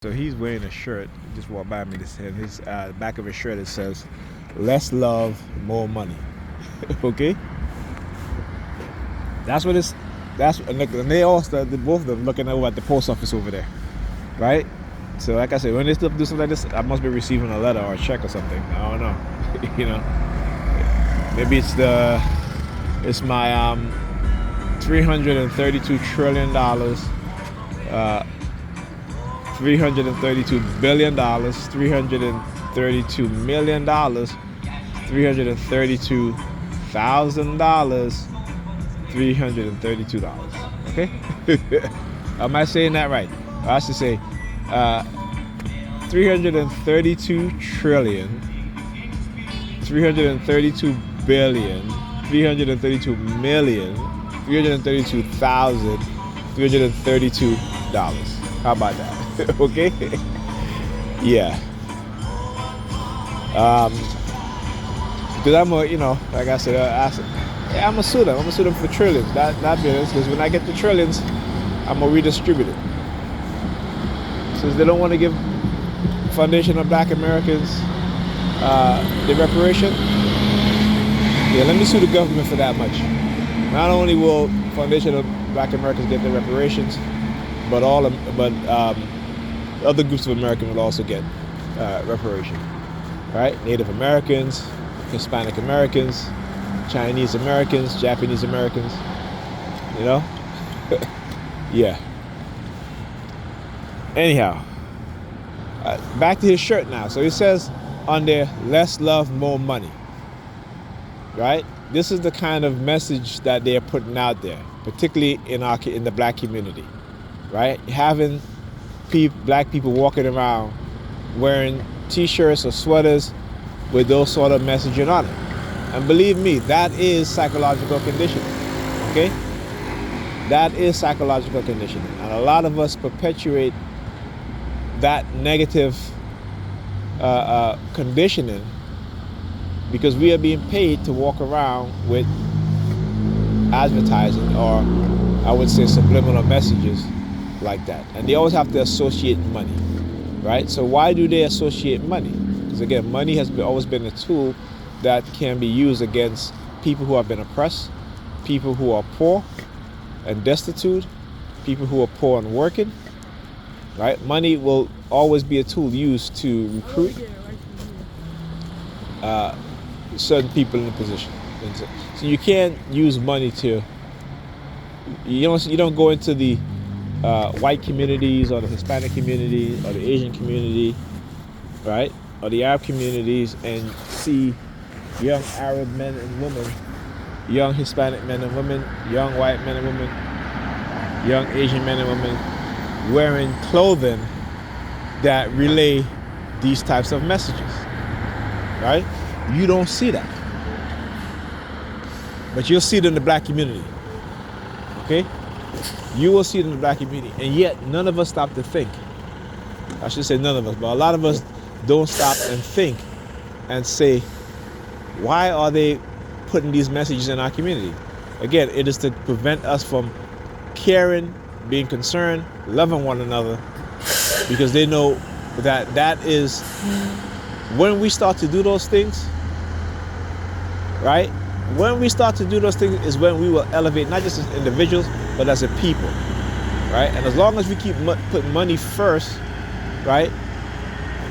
So he's wearing a shirt. He just walked by me. And his back of his shirt it says, "Less love, more money." Okay, that's what it's. And they all both of them looking over at the post office over there, right? So like I said, when they still do something like this, I must be receiving a letter or a check or something. I don't know. Maybe it's my $332 trillion. $332 billion, $332 million, $332,000, $332. Okay? Am I saying that right? I should say 332 trillion, 332 billion, 332 million, 332,000, $332. How about that? Okay? Yeah. Because like I said, I'm gonna sue them. I'm gonna sue them for trillions, not billions. Because when I get the trillions, I'm gonna redistribute it. Since they don't want to give Foundation of Black Americans the reparation, yeah, let me sue the government for that much. Not only will Foundation of Black Americans get the reparations, but other groups of Americans will also get reparation, right? Native Americans, Hispanic Americans, Chinese Americans, Japanese Americans, yeah. Anyhow, back to his shirt now. So he says on there, "Less love, more money," right? This is the kind of message that they are putting out there, particularly in the black community, right? Having black people walking around wearing t-shirts or sweaters with those sort of messaging on it. And believe me, that is psychological conditioning, okay? That is psychological conditioning. And a lot of us perpetuate that negative conditioning because we are being paid to walk around with advertising, or I would say subliminal messages like that. And they always have to associate money, right? So why do they associate money? Because again, money has always been a tool that can be used against people who have been oppressed, people who are poor and destitute, people who are poor and working, right? Money will always be a tool used to recruit certain people in a position. So you can't use money to, you don't go into the white communities or the Hispanic community or the Asian community, right? Or the Arab communities and see young Arab men and women, young Hispanic men and women, young white men and women, young Asian men and women wearing clothing that relay these types of messages, right? You don't see that. But you'll see it in the black community, okay? You will see it in the black community, and yet none of us stop to think. I should say none of us, but a lot of us don't stop and think and say, why are they putting these messages in our community? Again, it is to prevent us from caring, being concerned, loving one another, because they know that is when we start to do those things, right? When we start to do those things is when we will elevate, not just as individuals, but as a people, right? And as long as we keep putting money first, right,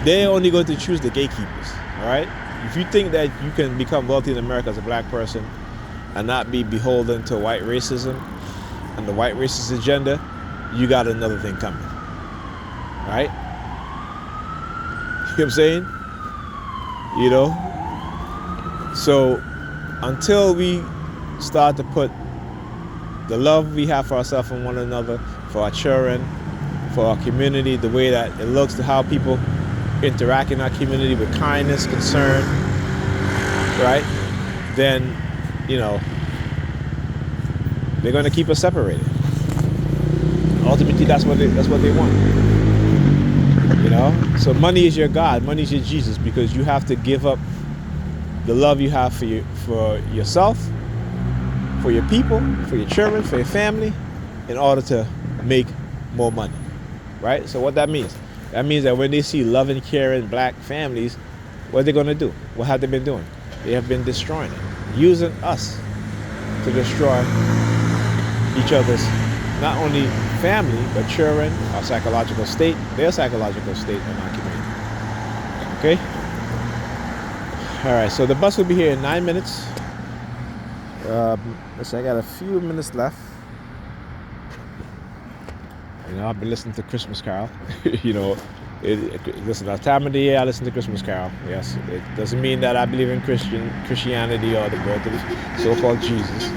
they're only going to choose the gatekeepers, all right? If you think that you can become wealthy in America as a black person and not be beholden to white racism and the white racist agenda, you got another thing coming, right? You know what I'm saying? So until we start to put the love we have for ourselves and one another, for our children, for our community, the way that it looks, to how people interact in our community with kindness, concern, right? Then, they're going to keep us separated. Ultimately, that's what they want. So money is your God, money is your Jesus, because you have to give up the love you have for yourself, for your people, for your children, for your family, in order to make more money, right? So what that means, That means that when they see loving, caring black families, what are they going to do? What have they been doing? They have been destroying it, using us to destroy each other's not only family but children, our psychological state, their psychological state in our community. Okay. All right. So the bus will be here in 9 minutes. Let's see, I got a few minutes left. You know, I've been listening to Christmas Carol. You know, listen, that time of the year I listen to Christmas Carol. Yes, it doesn't mean that I believe in Christianity or the birth of the so-called Jesus,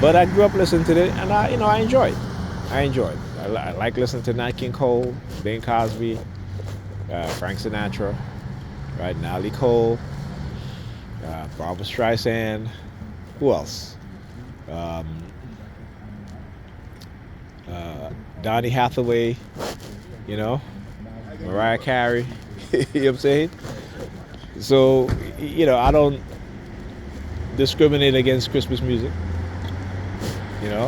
but I grew up listening to it, and I enjoy it. I enjoy it. I like listening to Nat King Cole, Bing Crosby, Frank Sinatra, right? Natalie Cole, Barbra Streisand. Who else? Donny Hathaway, you know, Mariah Carey. You know what I'm saying? So, you know, I don't discriminate against Christmas music. You know,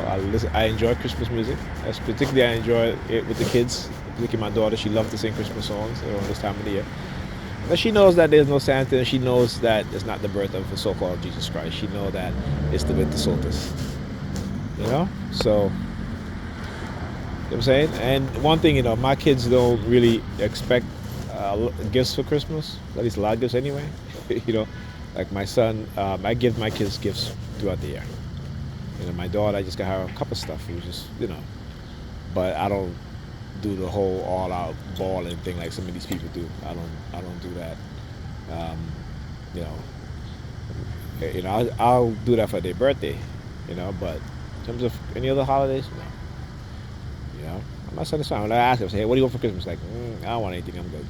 I enjoy Christmas music. Particularly I enjoy it with the kids. Look at my daughter, she loves to sing Christmas songs around this time of the year. But she knows that there's no Santa, and she knows that it's not the birth of the so-called Jesus Christ. She knows that it's the winter solstice. You know? So, you know what I'm saying? And one thing, you know, my kids don't really expect gifts for Christmas, at least a lot of gifts anyway. You know, like my son, I give my kids gifts throughout the year. You know, my daughter, I just got her a couple stuff. It was just, you know, but I don't do the whole all-out balling thing like some of these people do. I don't do that. You know, I'll do that for their birthday. You know, but in terms of any other holidays, no. You know, I'm not satisfied. When I ask him, say, hey, what do you want for Christmas? Like, I don't want anything, I'm good.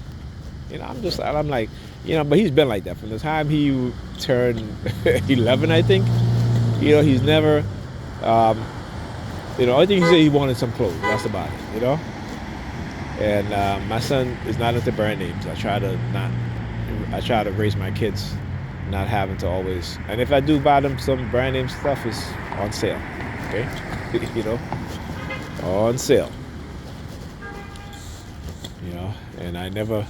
You know, I'm like, you know, but he's been like that from the time he turned 11, I think. You know, he's never, you know, I think he said he wanted some clothes. That's about it, you know? And my son is not into brand names. I try to raise my kids not having to always, and if I do buy them some brand name stuff, it's on sale, okay? You know? On sale, you know, and I never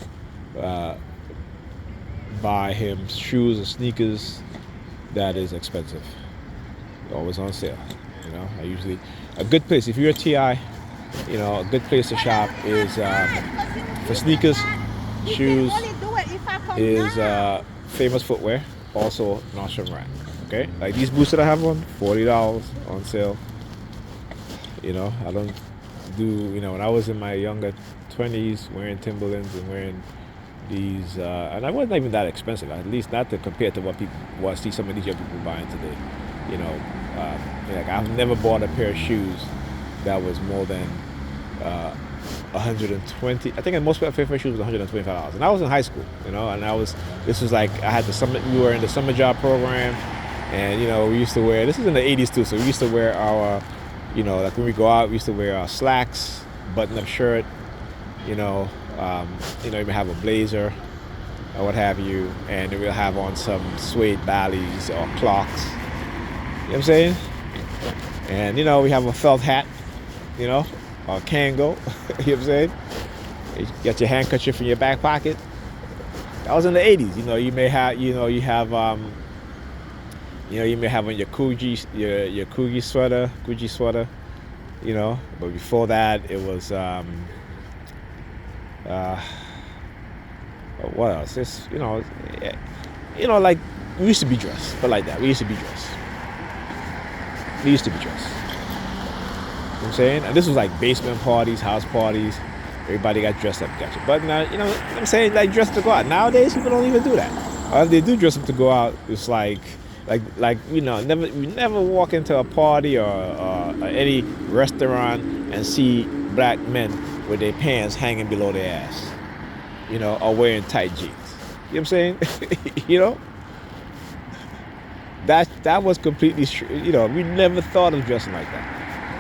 buy him shoes or sneakers that is expensive. Always on sale, you know. I usually, a good place, if you're a TI, you know, a good place to shop is for sneakers, shoes, is Famous Footwear, also Nordstrom Rack, okay? Like these boots that I have on, $40 on sale. You know, I don't do, you know, when I was in my younger 20s wearing Timberlands and wearing these, and I wasn't even that expensive, at least not to compare to what I see some of these young people buying today. You know, like I've never bought a pair of shoes that was more than 120. I think the most favorite shoes was $125, and I was in high school, you know, and this was like I had we were in the summer job program, and you know we used to wear. This is in the 80s too, so we used to wear our. You know, like when we go out, we used to wear our slacks, button-up shirt, you know, even have a blazer or what have you, and we'll have on some suede Ballys or clocks. You know what I'm saying? And, you know, we have a felt hat, you know, or Kango. You know what I'm saying? You got your handkerchief in your back pocket. That was in the 80s. You know, you may have, you may have on your Gucci sweater, you know. But before that, it was what else? It's, you know, like we used to be dressed, but like that, we used to be dressed. You know what I'm saying? And this was like basement parties, house parties. Everybody got dressed up, gotcha. But now, you know what I'm saying, like dressed to go out. Nowadays, people don't even do that. Or if they do dress up to go out, it's like you know, you never walk into a party or any restaurant and see black men with their pants hanging below their ass, you know, or wearing tight jeans. You know what I'm saying? You know, that was completely, you know, we never thought of dressing like that.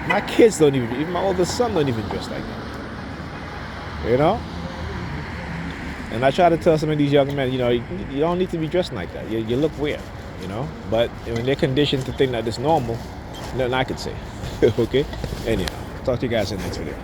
My kids don't even my oldest son don't even dress like that. You know. And I try to tell some of these young men, you know, you don't need to be dressing like that. You look weird. You know, but when they're conditioned to think that it's normal, nothing I could say. Okay? Anyhow, talk to you guys in the next video.